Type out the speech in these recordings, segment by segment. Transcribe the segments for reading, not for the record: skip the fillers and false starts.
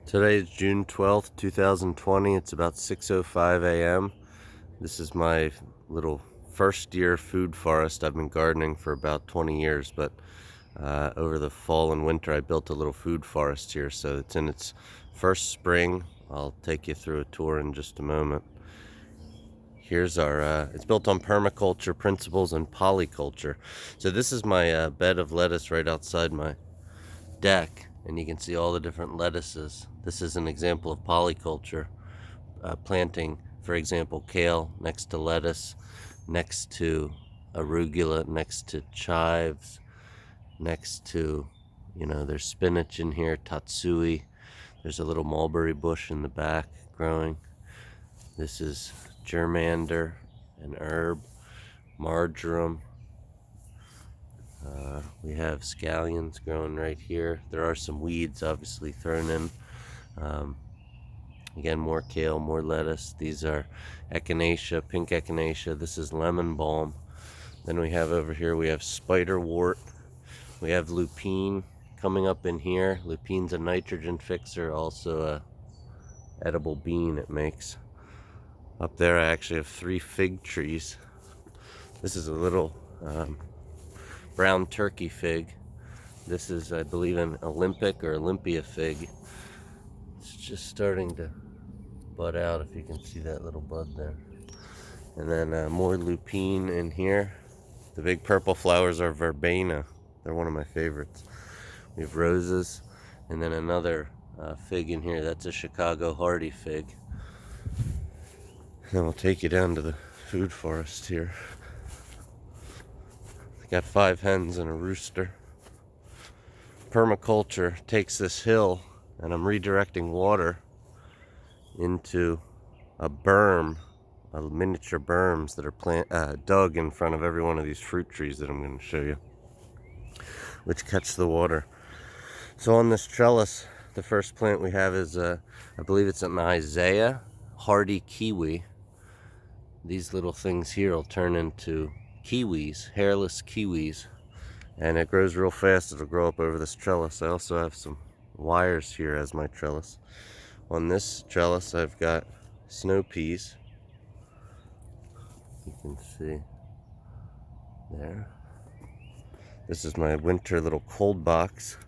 Today is June 12th, 2020. It's about 6:05 a.m. This is my little first year food forest. I've been gardening for about 20 years, but over the fall and winter I built a little food forest here, so it's in its first spring. I'll take you through a tour in just a moment. Here's our, it's built on permaculture principles and polyculture. So this is my bed of lettuce right outside my deck, and you can see all the different lettuces. This is an example of polyculture, planting, for example, kale next to lettuce, next to arugula, next to chives, next to, there's spinach in here, tatsui. There's a little mulberry bush in the back growing. This is germander, an herb, marjoram. We have scallions growing right here. There are some weeds obviously thrown in. Again, more kale, more lettuce. These are echinacea, pink echinacea. This is lemon balm. Then we have over here, we have spiderwort. We have lupine coming up in here. Lupine's a nitrogen fixer, also a edible bean it makes. Up there I actually have 3 fig trees. This is a little brown turkey fig. This is, I believe, an Olympic or Olympia fig. It's just starting to bud out, if you can see that little bud there. And then more lupine in here. The big purple flowers are verbena. They're one of my favorites. We have roses, and then another fig in here. That's a Chicago hardy fig. And then we'll take you down to the food forest here. Got 5 hens and a rooster. Permaculture takes this hill, and I'm redirecting water into a berm, miniature berms that are dug in front of every one of these fruit trees that I'm going to show you, which catch the water. So on this trellis, the first plant we have is, I believe it's an Isaiah hardy kiwi. These little things here will turn into kiwis, hairless kiwis, and it grows real fast. It'll grow up over this trellis. I also have some wires here as my trellis. On this trellis I've got snow peas. You can see there. This is my winter little cold box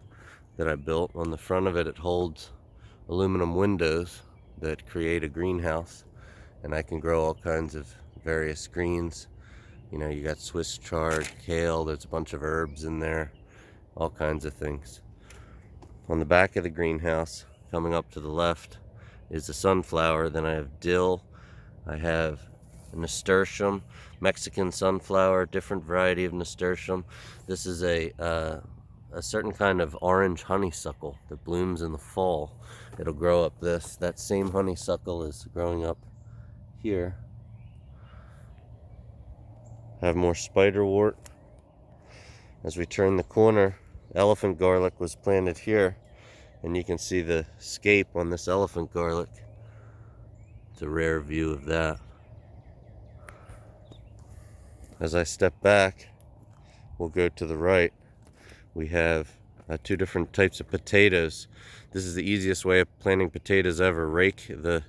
that I built. On the front of it, it holds aluminum windows that create a greenhouse, and I can grow all kinds of various greens. You got Swiss chard, kale, there's a bunch of herbs in there, all kinds of things. On the back of the greenhouse, coming up to the left, is a sunflower. Then I have dill, I have a nasturtium, Mexican sunflower, different variety of nasturtium. This is a certain kind of orange honeysuckle that blooms in the fall. It'll grow up this. That same honeysuckle is growing up here. Have more spiderwort. As we turn the corner, elephant garlic was planted here, and you can see the scape on this elephant garlic. It's a rare view of that. As I step back, we'll go to the right. We have 2 different types of potatoes. This is the easiest way of planting potatoes ever. Rake the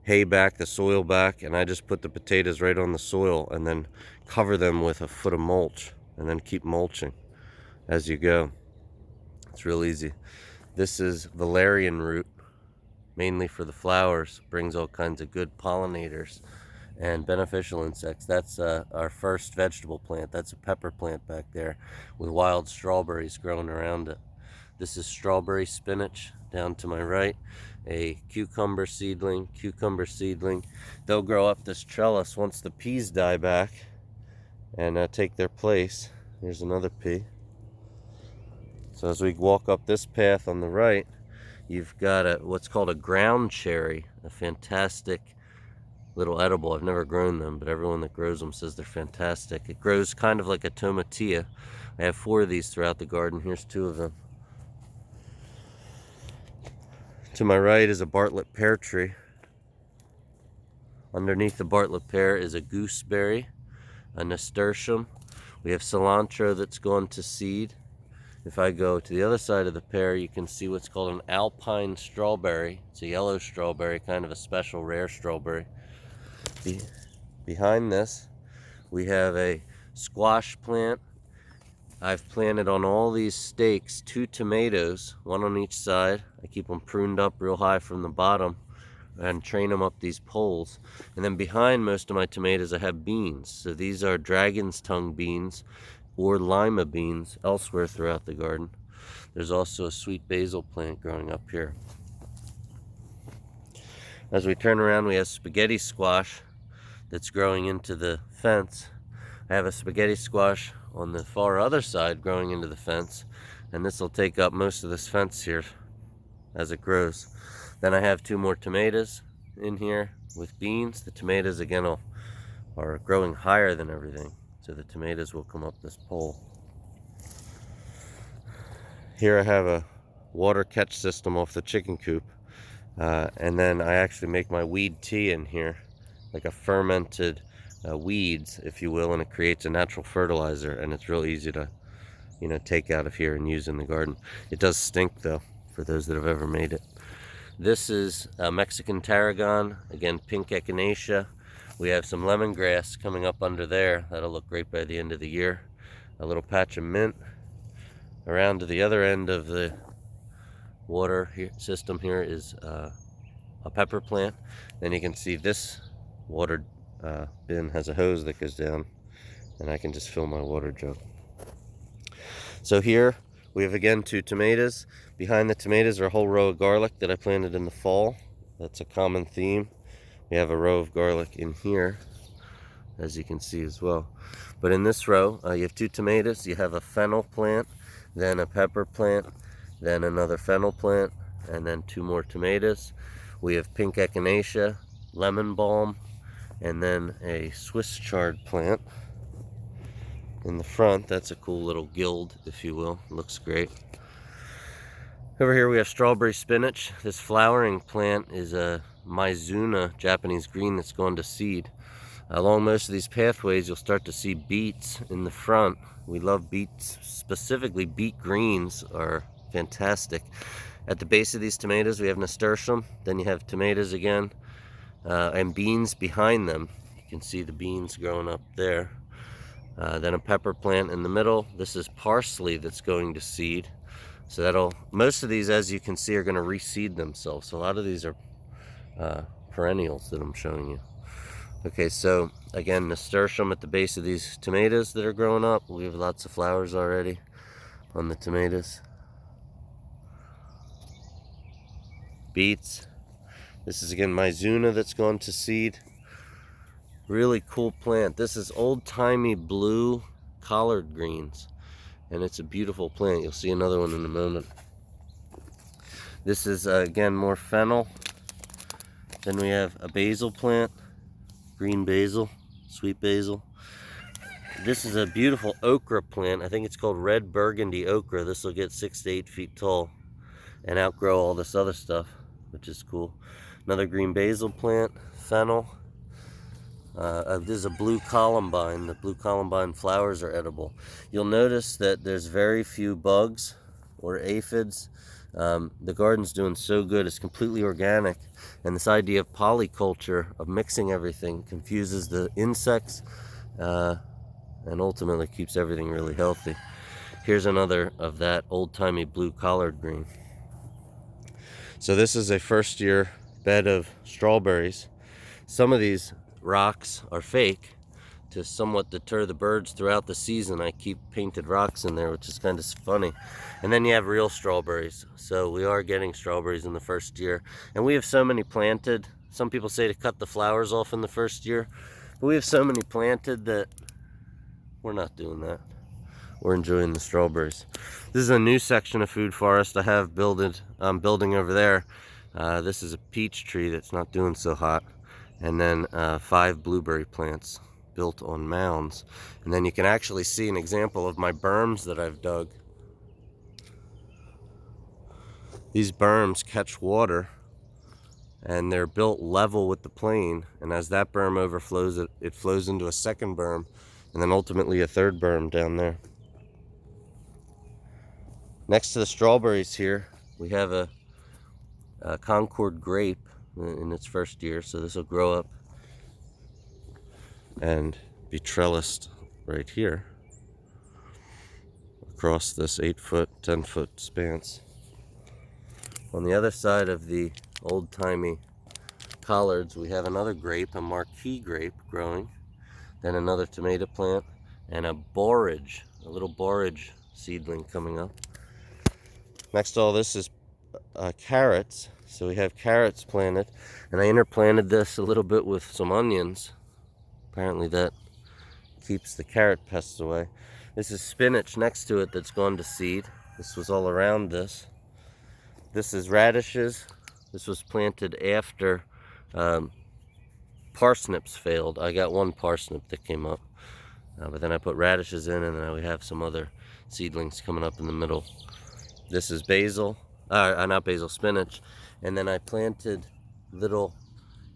hay back, the soil back, and I just put the potatoes right on the soil and then cover them with a foot of mulch, and then keep mulching as you go. It's real easy. This is valerian root, mainly for the flowers. Brings all kinds of good pollinators and beneficial insects. That's our first vegetable plant. That's a pepper plant back there with wild strawberries growing around it. This is strawberry spinach down to my right. A cucumber seedling. They'll grow up this trellis once the peas die back and take their place. Here's another pea. So as we walk up this path on the right, you've got what's called a ground cherry, a fantastic little edible. I've never grown them, but everyone that grows them says they're fantastic. It grows kind of like a tomatillo. I have 4 of these throughout the garden. Here's 2 of them. To my right is a Bartlett pear tree. Underneath the Bartlett pear is a gooseberry, a nasturtium. We have cilantro that's gone to seed. If I go to the other side of the pear, you can see what's called an alpine strawberry. It's a yellow strawberry, kind of a special rare strawberry. Behind this, we have a squash plant. I've planted on all these stakes 2 tomatoes, 1 on each side. I keep them pruned up real high from the bottom and train them up these poles. And then behind most of my tomatoes I have beans. So these are dragon's tongue beans or lima beans elsewhere throughout the garden. There's also a sweet basil plant growing up here. As we turn around, we have spaghetti squash that's growing into the fence. I have a spaghetti squash on the far other side growing into the fence, and this will take up most of this fence here as it grows. Then I have 2 more tomatoes in here with beans. The tomatoes again are growing higher than everything, so the tomatoes will come up this pole. Here I have a water catch system off the chicken coop, and then I actually make my weed tea in here, like a fermented weeds, if you will, and it creates a natural fertilizer, and it's real easy to, take out of here and use in the garden. It does stink though, for those that have ever made it. This is Mexican tarragon, again pink echinacea. We have some lemongrass coming up under there. That'll look great by the end of the year. A little patch of mint. Around to the other end of the water system here is a pepper plant. Then you can see this water bin has a hose that goes down, and I can just fill my water jug. So here we have again 2 tomatoes. Behind the tomatoes are a whole row of garlic that I planted in the fall. That's a common theme. We have a row of garlic in here, as you can see as well. But in this row, you have 2 tomatoes, you have a fennel plant, then a pepper plant, then another fennel plant, and then 2 more tomatoes. We have pink echinacea, lemon balm, and then a Swiss chard plant in the front. That's a cool little guild, if you will. Looks great. Over here we have strawberry spinach. This flowering plant is a Mizuna Japanese green that's gone to seed. Along most of these pathways you'll start to see beets in the front. We love beets, specifically beet greens are fantastic. At the base of these tomatoes we have nasturtium, then you have tomatoes again, and beans behind them. You can see the beans growing up there. Then a pepper plant in the middle. This is parsley that's going to seed. So most of these, as you can see, are going to reseed themselves. So a lot of these are perennials that I'm showing you. Okay, so again, nasturtium at the base of these tomatoes that are growing up. We have lots of flowers already on the tomatoes. Beets. This is again Mizuna that's gone to seed. Really cool plant. This is old-timey blue collard greens, and it's a beautiful plant. You'll see another one in a moment. This is again more fennel. Then we have a basil plant, green basil, sweet basil. This is a beautiful okra plant. I think it's called red burgundy okra. This will get 6 to 8 feet tall and outgrow all this other stuff, which is cool. Another green basil plant, fennel. This is a blue columbine. The blue columbine flowers are edible. You'll notice that there's very few bugs or aphids. The garden's doing so good. It's completely organic, and this idea of polyculture, of mixing everything, confuses the insects and ultimately keeps everything really healthy. Here's another of that old-timey blue collard green. So this is a first-year bed of strawberries. Some of these rocks are fake to somewhat deter the birds throughout the season. I keep painted rocks in there, which is kind of funny. And then you have real strawberries. So we are getting strawberries in the first year, and we have so many planted. Some people say to cut the flowers off in the first year, but we have so many planted that we're not doing that. We're enjoying the strawberries. This is a new section of food forest I have building over there. This is a peach tree that's not doing so hot, and then 5 blueberry plants built on mounds. And then you can actually see an example of my berms that I've dug. These berms catch water, and they're built level with the plane, and as that berm overflows, it flows into a second berm, and then ultimately a third berm down there. Next to the strawberries here, we have a Concord grape in its first year, so this will grow up and be trellised right here across this 8-foot, 10-foot spans. On the other side of the old-timey collards, we have another grape, a marquee grape growing, then another tomato plant, and a borage, a little borage seedling coming up. Next to all this is carrots. So we have carrots planted, and I interplanted this a little bit with some onions. Apparently that keeps the carrot pests away. This is spinach next to it that's gone to seed. This was all around this. This is radishes. This was planted after parsnips failed. I got one parsnip that came up, but then I put radishes in, and then we have some other seedlings coming up in the middle. This is basil, not basil, spinach, and then I planted little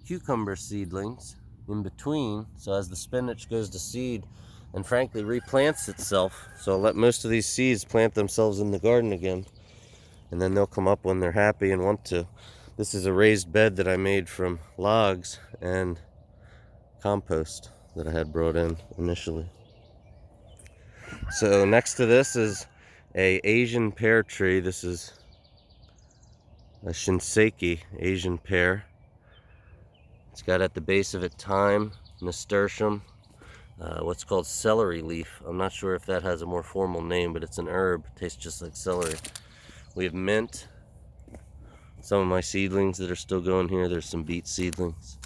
cucumber seedlings in between, so as the spinach goes to seed and frankly replants itself, so I'll let most of these seeds plant themselves in the garden again, and then they'll come up when they're happy and want to. This is a raised bed that I made from logs and compost that I had brought in initially. So next to this is a Asian pear tree. This is a Shinseki Asian pear. It's got at the base of it thyme, nasturtium, what's called celery leaf. I'm not sure if that has a more formal name, but it's an herb. It tastes just like celery. We have mint. Some of my seedlings that are still going here. There's some beet seedlings.